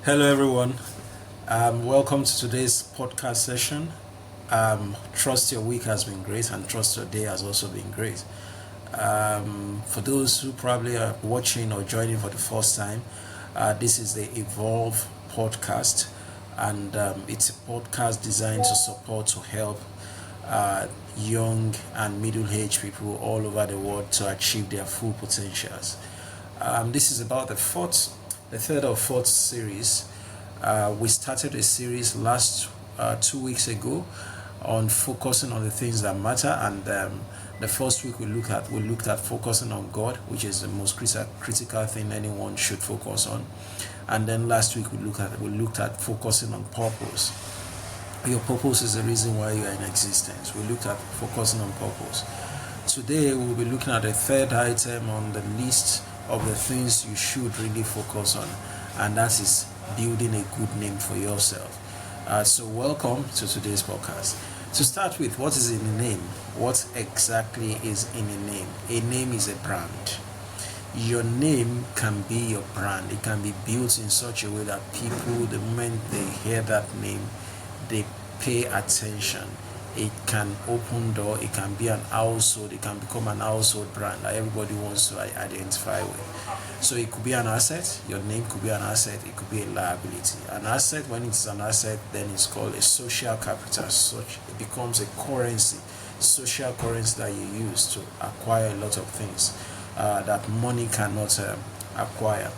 Hello, everyone. Welcome to today's podcast session. Trust your week has been great, and trust your day has also been great. For those who probably are watching or joining for the first time, this is the E-volve podcast, and it's a podcast designed to support, to help uh, young and middle-aged people all over the world to achieve their full potentials. This is about the third or fourth series. We started a series last 2 weeks ago on focusing on the things that matter, and the first week we looked at focusing on God, which is the most critical thing anyone should focus on, and then last week we looked at focusing on purpose. Your purpose is the reason why you are in existence. We looked at focusing on purpose. Today we'll be looking at the third item on the list of the things you should really focus on, and that is building a good name for yourself. So welcome to today's podcast. To start with, what is in a name? What exactly is in a name? A name is a brand. Your name can be your brand. It can be built in such a way that people, the moment they hear that name, they pay attention. It can open door. It can be an household. It can become an household brand that everybody wants to identify with. So it could be an asset. Your name could be an asset. It could be a liability. An asset, when it's an asset, then it's called a social capital. Such it becomes a currency, social currency that you use to acquire a lot of things that money cannot acquire.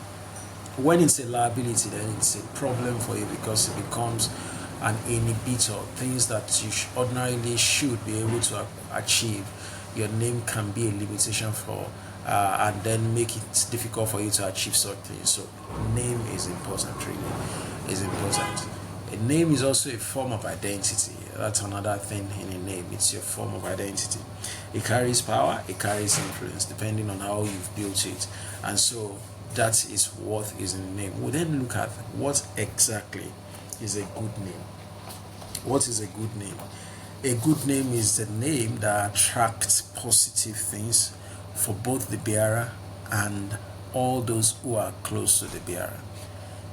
When it's a liability, then it's a problem for you because it becomes an inhibitor, things that you ordinarily should be able to achieve. Your name can be a limitation for, and then make it difficult for you to achieve such things. So, name is important, really, is important. A name is also a form of identity. That's another thing in a name. It's your form of identity. It carries power, it carries influence, depending on how you've built it. And so, that is what is in a name. We'll then look at what exactly is a good name. What is a good name? A good name is the name that attracts positive things for both the bearer and all those who are close to the bearer.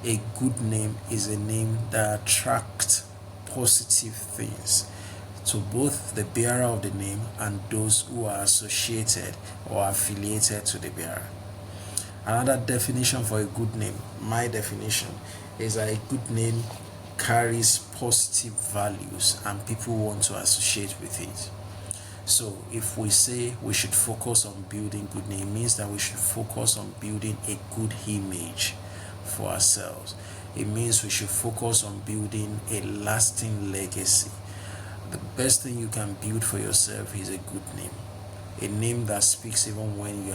A good name is a name that attracts positive things to both the bearer of the name and those who are associated or affiliated to the bearer. Another definition for a good name, my definition, is that a good name carries positive values and people want to associate with it. So if we say we should focus on building good name, it means that we should focus on building a good image for ourselves. It means we should focus on building a lasting legacy. The best thing you can build for yourself is a good name. A name that speaks even when you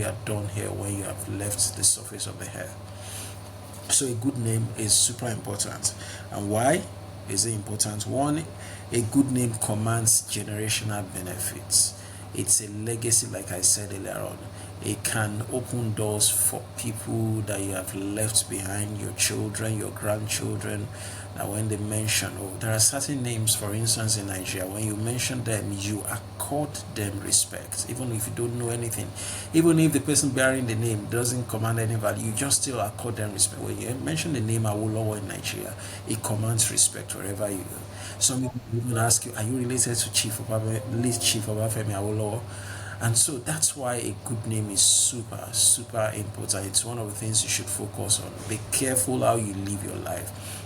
are done here, when you have left the surface of the earth. So a good name is super important. And why is it important? One, a good name commands generational benefits. It's a legacy, like I said earlier on. It can open doors for people that you have left behind, your children, your grandchildren. Now, when they mention, there are certain names, for instance, in Nigeria, when you mention them, you accord them respect, even if you don't know anything. Even if the person bearing the name doesn't command any value, you just still accord them respect. When you mention the name Awolowo in Nigeria, it commands respect wherever you go. Some people even ask you, are you related to late Chief Obafemi Awolowo? And so that's why a good name is super, super important. It's one of the things you should focus on. Be careful how you live your life.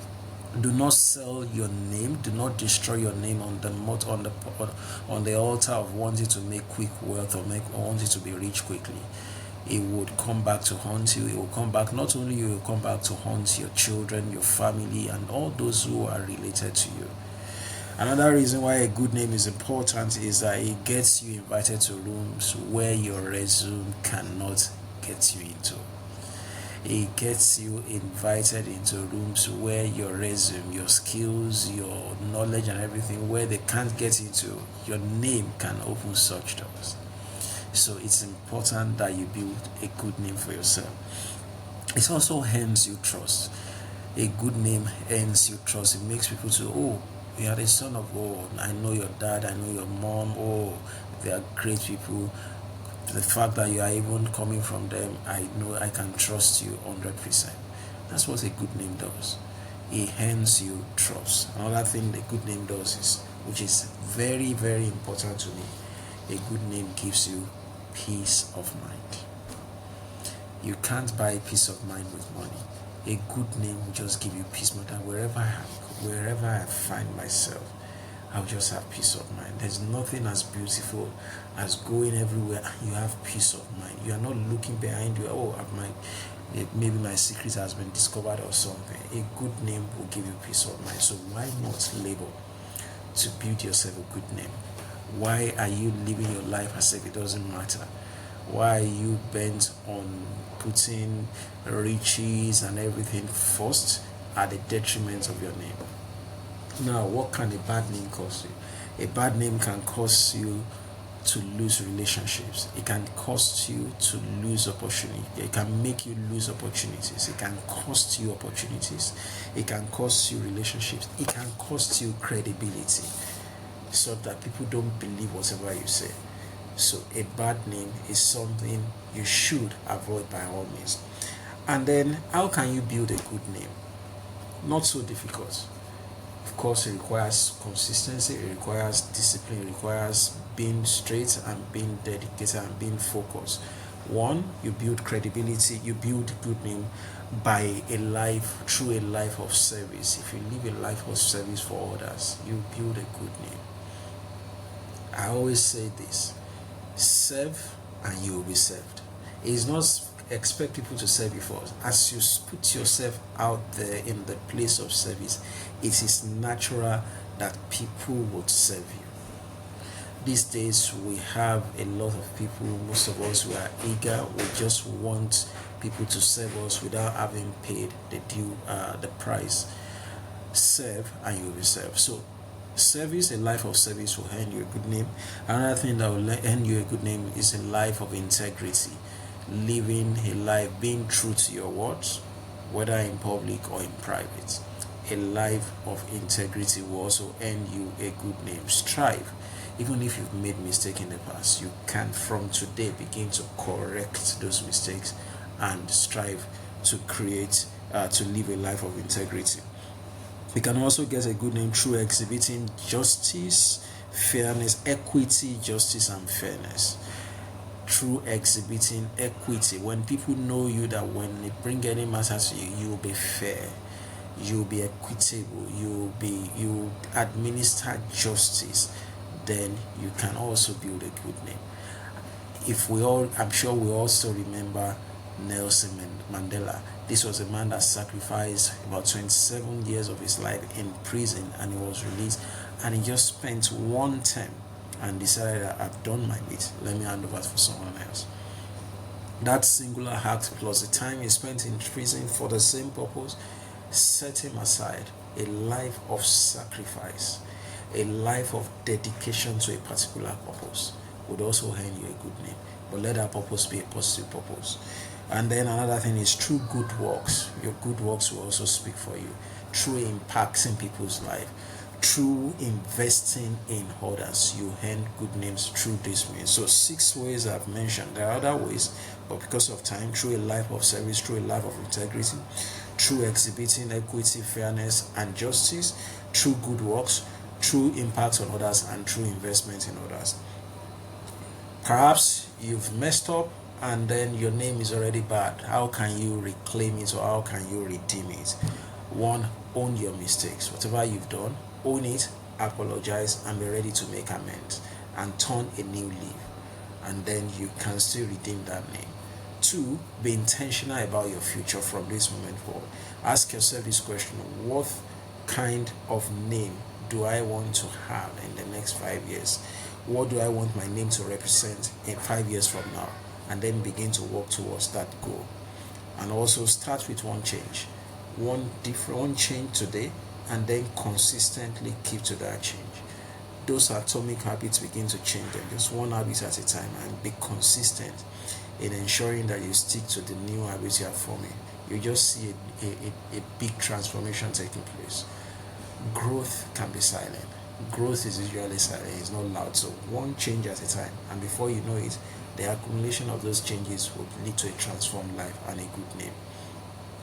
Do not sell your name. Do not destroy your name on the altar of wanting to make quick wealth or wanting to be rich quickly. It would come back to haunt you. It will come back, not only you, it will come back to haunt your children, your family, and all those who are related to you. Another reason why a good name is important is that it gets you invited to rooms where your resume cannot get you into. It gets you invited into rooms where your resume, your skills, your knowledge and everything, where they can't get into, your name can open such doors. So it's important that you build a good name for yourself. It also earns you trust. A good name earns you trust. It makes people to, you are the son of God. I know your dad, I know your mom. They are great people. The fact that you are even coming from them, I know I can trust you 100%. That's what a good name does. It earns you trust. Another thing a good name does is, which is very, very important to me, a good name gives you peace of mind. You can't buy peace of mind with money. A good name will just give you peace of mind. That wherever I find myself, I'll just have peace of mind. There's nothing as beautiful as going everywhere and you have peace of mind. You are not looking behind you. Oh, maybe my secret has been discovered or something. A good name will give you peace of mind. So why not labor to build yourself a good name? Why are you living your life as if it doesn't matter? Why are you bent on putting riches and everything first at the detriment of your name? Now, what can a bad name cause you? A bad name can cause you to lose relationships. It can cost you to lose opportunity. It can make you lose opportunities. It can cost you opportunities. It can cost you relationships. It can cost you credibility, so that people don't believe whatever you say. So a bad name is something you should avoid by all means. And then, how can you build a good name? Not so difficult. Of course, it requires consistency, it requires discipline, it requires being straight and being dedicated and being focused. One, you build credibility, you build good name by through a life of service. If you live a life of service for others, you build a good name. I always say this: serve and you will be served. It is not expect people to serve you first. As you put yourself out there in the place of service, it is natural that people would serve you. These days we have a lot of people, most of us, we are eager, we just want people to serve us without having paid the price. Serve and you will be served. So service, a life of service, will earn you a good name. Another thing that will earn you a good name is a life of integrity. Living a life being true to your words, whether in public or in private. A life of integrity will also earn you a good name. Strive. Even if you've made mistakes in the past, you can from today begin to correct those mistakes and strive to live a life of integrity. We can also get a good name through exhibiting justice, fairness, equity, justice, and fairness. Through exhibiting equity, when people know you, that when they bring any matter to you, you will be fair, you will be equitable, you administer justice, then you can also build a good name. I'm sure we also remember Nelson Mandela. This was a man that sacrificed about 27 years of his life in prison, and he was released, and he just spent one term and decided that I've done my bit, let me hand over for someone else. That singular act plus the time he spent in prison for the same purpose set him aside a life of sacrifice, a life of dedication to a particular purpose would also earn you a good name. But let that purpose be a positive purpose. And then another thing is through good works. Your good works will also speak for you. Through impacting people's life, through investing in others, you earn good names through this means. So 6 ways I've mentioned. There are other ways, but because of time, through a life of service, through a life of integrity, through exhibiting equity, fairness, and justice, through good works, through impact on others, and through investment in others. Perhaps you've messed up and then your name is already bad. How can you reclaim it, or how can you redeem it? One, own your mistakes. Whatever you've done, own it, apologize, and be ready to make amends and turn a new leaf, and then you can still redeem that name. 2, be intentional about your future from this moment forward. Ask yourself this question: what kind of name do I want to have in the next 5 years? What do I want my name to represent in 5 years from now? And then begin to work towards that goal. And also start with one change. One change today, and then consistently keep to that change. Those atomic habits, begin to change them, just one habit at a time, and be consistent in ensuring that you stick to the new habits you are forming. You just see a big transformation taking place. Growth can be silent. Growth is usually silent, it's not loud. So one change at a time, and before you know it, the accumulation of those changes will lead to a transformed life and a good name.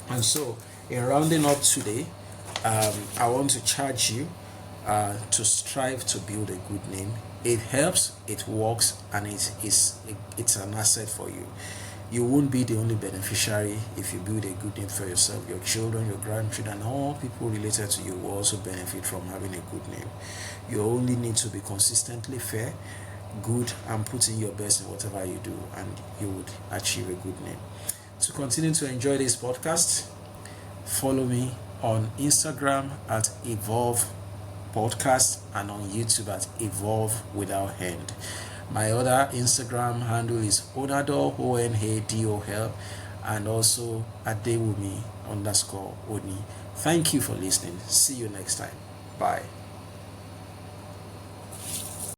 And so In rounding up today, I want to charge you to strive to build a good name. It helps, it works, and it's an asset for you. You won't be the only beneficiary if you build a good name for yourself. Your children, your grandchildren, all people related to you will also benefit from having a good name. You only need to be consistently fair, good, and put in your best in whatever you do, and you would achieve a good name. To continue to enjoy this podcast, follow me on Instagram at E-volve podcast and on YouTube at E-volve without hand. My other Instagram handle is Onadol, Onadol, and also Adewumi _Oni. Thank you for listening. See you next time. Bye.